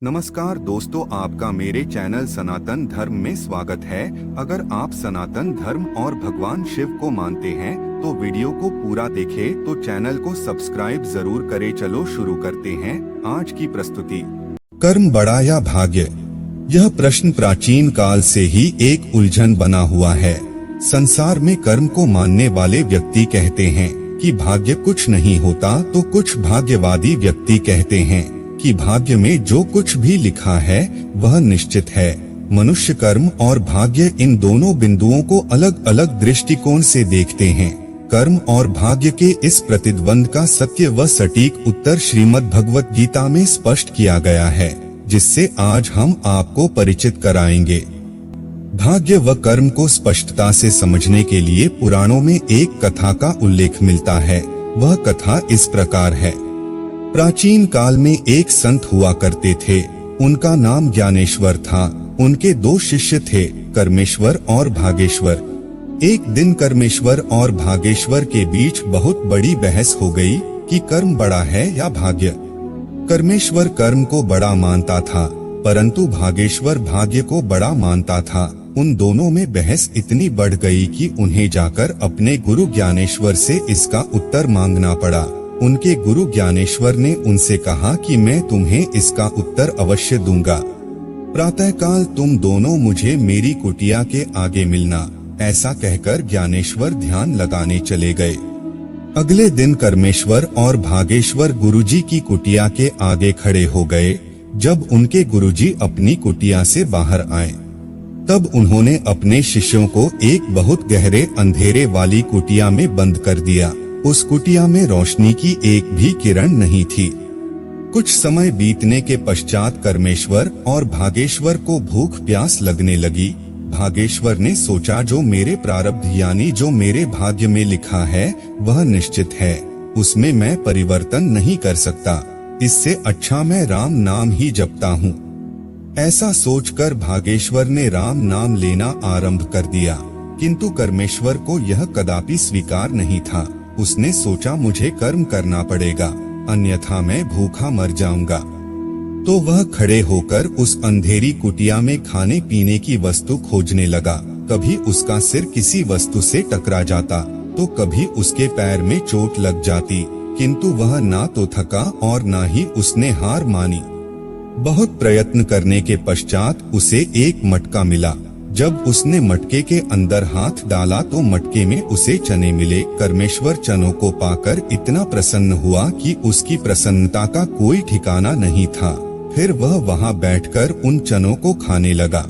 नमस्कार दोस्तों, आपका मेरे चैनल सनातन धर्म में स्वागत है। अगर आप सनातन धर्म और भगवान शिव को मानते हैं तो वीडियो को पूरा देखें, तो चैनल को सब्सक्राइब जरूर करें। चलो शुरू करते हैं आज की प्रस्तुति। कर्म बड़ा या भाग्य? यह प्रश्न प्राचीन काल से ही एक उलझन बना हुआ है। संसार में कर्म को मानने वाले व्यक्ति कहते हैं कि भाग्य कुछ नहीं होता, तो कुछ भाग्यवादी व्यक्ति कहते हैं कि भाग्य में जो कुछ भी लिखा है वह निश्चित है। मनुष्य कर्म और भाग्य इन दोनों बिंदुओं को अलग अलग दृष्टिकोण से देखते हैं। कर्म और भाग्य के इस प्रतिद्वंद का सत्य व सटीक उत्तर श्रीमद् भगवत गीता में स्पष्ट किया गया है, जिससे आज हम आपको परिचित कराएंगे। भाग्य व कर्म को स्पष्टता से समझने के लिए पुराणों में एक कथा का उल्लेख मिलता है। वह कथा इस प्रकार है। प्राचीन काल में एक संत हुआ करते थे। उनका नाम ज्ञानेश्वर था। उनके दो शिष्य थे, कर्मेश्वर और भागेश्वर। एक दिन कर्मेश्वर और भागेश्वर के बीच बहुत बड़ी बहस हो गई कि कर्म बड़ा है या भाग्य। कर्मेश्वर कर्म को बड़ा मानता था, परंतु भागेश्वर भाग्य को बड़ा मानता था। उन दोनों में बहस इतनी बढ़ गई कि उन्हें जाकर अपने गुरु ज्ञानेश्वर से इसका उत्तर मांगना पड़ा। उनके गुरु ज्ञानेश्वर ने उनसे कहा कि मैं तुम्हें इसका उत्तर अवश्य दूंगा। प्रातःकाल तुम दोनों मुझे मेरी कुटिया के आगे मिलना। ऐसा कहकर ज्ञानेश्वर ध्यान लगाने चले गए। अगले दिन कर्मेश्वर और भागेश्वर गुरुजी की कुटिया के आगे खड़े हो गए। जब उनके गुरुजी अपनी कुटिया से बाहर आए, तब उन्होंने अपने शिष्यों को एक बहुत गहरे अंधेरे वाली कुटिया में बंद कर दिया। उस कुटिया में रोशनी की एक भी किरण नहीं थी। कुछ समय बीतने के पश्चात कर्मेश्वर और भागेश्वर को भूख प्यास लगने लगी। भागेश्वर ने सोचा, जो मेरे प्रारब्ध यानी जो मेरे भाग्य में लिखा है वह निश्चित है, उसमें मैं परिवर्तन नहीं कर सकता। इससे अच्छा मैं राम नाम ही जपता हूँ। ऐसा सोचकर भागेश्वर ने राम नाम लेना आरंभ कर दिया, किंतु कर्मेश्वर को यह कदापि स्वीकार नहीं था। उसने सोचा, मुझे कर्म करना पड़ेगा, अन्यथा मैं भूखा मर जाऊंगा। तो वह खड़े होकर उस अंधेरी कुटिया में खाने पीने की वस्तु खोजने लगा। कभी उसका सिर किसी वस्तु से टकरा जाता, तो कभी उसके पैर में चोट लग जाती, किंतु वह ना तो थका और ना ही उसने हार मानी। बहुत प्रयत्न करने के पश्चात उसे एक मटका मिला। जब उसने मटके के अंदर हाथ डाला तो मटके में उसे चने मिले। कर्मेश्वर चनों को पाकर इतना प्रसन्न हुआ कि उसकी प्रसन्नता का कोई ठिकाना नहीं था। फिर वह वहां बैठकर उन चनों को खाने लगा।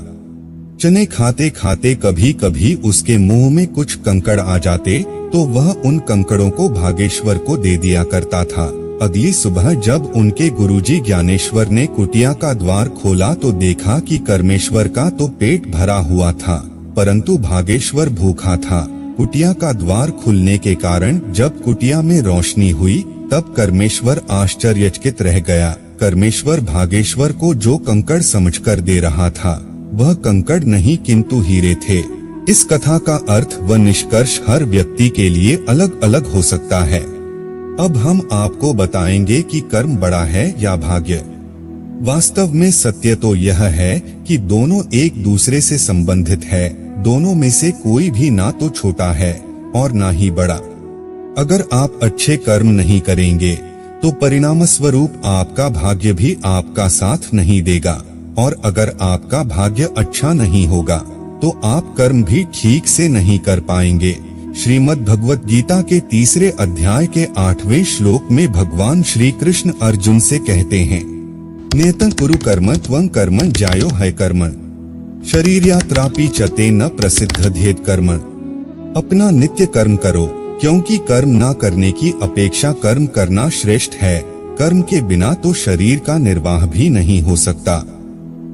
चने खाते खाते कभी कभी उसके मुंह में कुछ कंकड़ आ जाते, तो वह उन कंकड़ों को भागेश्वर को दे दिया करता था। अगली सुबह जब उनके गुरुजी ज्ञानेश्वर ने कुटिया का द्वार खोला तो देखा कि कर्मेश्वर का तो पेट भरा हुआ था, परंतु भागेश्वर भूखा था। कुटिया का द्वार खुलने के कारण जब कुटिया में रोशनी हुई, तब कर्मेश्वर आश्चर्यचकित रह गया। कर्मेश्वर भागेश्वर को जो कंकड़ समझकर दे रहा था, वह कंकड़ नहीं किंतु हीरे थे। इस कथा का अर्थ व निष्कर्ष हर व्यक्ति के लिए अलग अलग हो सकता है। अब हम आपको बताएंगे कि कर्म बड़ा है या भाग्य। वास्तव में सत्य तो यह है कि दोनों एक दूसरे से संबंधित है। दोनों में से कोई भी ना तो छोटा है और ना ही बड़ा। अगर आप अच्छे कर्म नहीं करेंगे तो परिणाम स्वरूप आपका भाग्य भी आपका साथ नहीं देगा, और अगर आपका भाग्य अच्छा नहीं होगा तो आप कर्म भी ठीक से नहीं कर पाएंगे। श्रीमद् भगवत गीता के 3 अध्याय के 8वें श्लोक में भगवान श्री कृष्ण अर्जुन से कहते हैं, नेतं कुरु कर्म त्वं कर्मं ज्यायो है कर्मण शरीर्यात्रापि चते न प्रसिद्ध ध्येत कर्मण। अपना नित्य कर्म करो, क्योंकि कर्म ना करने की अपेक्षा कर्म करना श्रेष्ठ है। कर्म के बिना तो शरीर का निर्वाह भी नहीं हो सकता।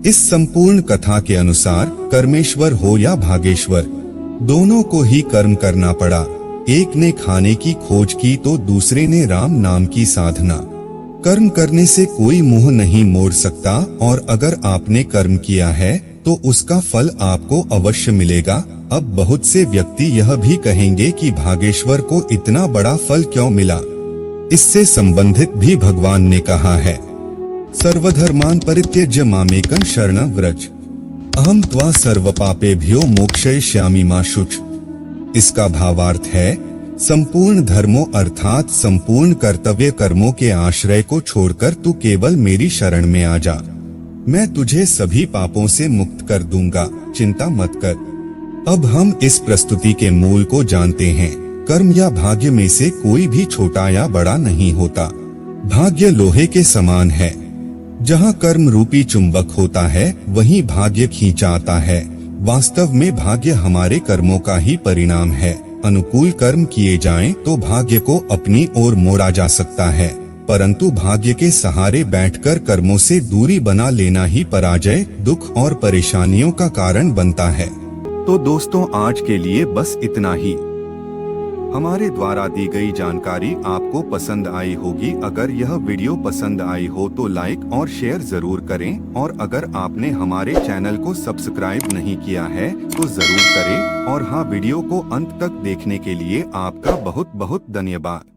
इस संपूर्ण कथा के अनुसार कर्मेश्वर हो या भागेश्वर, दोनों को ही कर्म करना पड़ा। एक ने खाने की खोज की तो दूसरे ने राम नाम की साधना। कर्म करने से कोई मुंह नहीं मोड़ सकता, और अगर आपने कर्म किया है तो उसका फल आपको अवश्य मिलेगा। अब बहुत से व्यक्ति यह भी कहेंगे कि भागेश्वर को इतना बड़ा फल क्यों मिला। इससे संबंधित भी भगवान ने कहा है, सर्वधर्मान् परित्यज्य मामेकं शरणं व्रज, अहम त्वा सर्व पापेभ्यो मोक्षयिष्यामि मा शुच। इसका भावार्थ है, संपूर्ण धर्मों अर्थात संपूर्ण कर्तव्य कर्मों के आश्रय को छोड़कर तू केवल मेरी शरण में आ जा, मैं तुझे सभी पापों से मुक्त कर दूंगा, चिंता मत कर। अब हम इस प्रस्तुति के मूल को जानते हैं। कर्म या भाग्य में से कोई भी छोटा या बड़ा नहीं होता। भाग्य लोहे के समान है। जहाँ कर्म रूपी चुंबक होता है वहीं भाग्य खींचा आता है। वास्तव में भाग्य हमारे कर्मों का ही परिणाम है। अनुकूल कर्म किए जाएं तो भाग्य को अपनी ओर मोड़ा जा सकता है, परंतु भाग्य के सहारे बैठकर कर्मों से दूरी बना लेना ही पराजय, दुख और परेशानियों का कारण बनता है। तो दोस्तों, आज के लिए बस इतना ही। हमारे द्वारा दी गई जानकारी आपको पसंद आई होगी। अगर यह वीडियो पसंद आई हो तो लाइक और शेयर जरूर करें, और अगर आपने हमारे चैनल को सब्सक्राइब नहीं किया है तो जरूर करें। और हाँ, वीडियो को अंत तक देखने के लिए आपका बहुत बहुत धन्यवाद।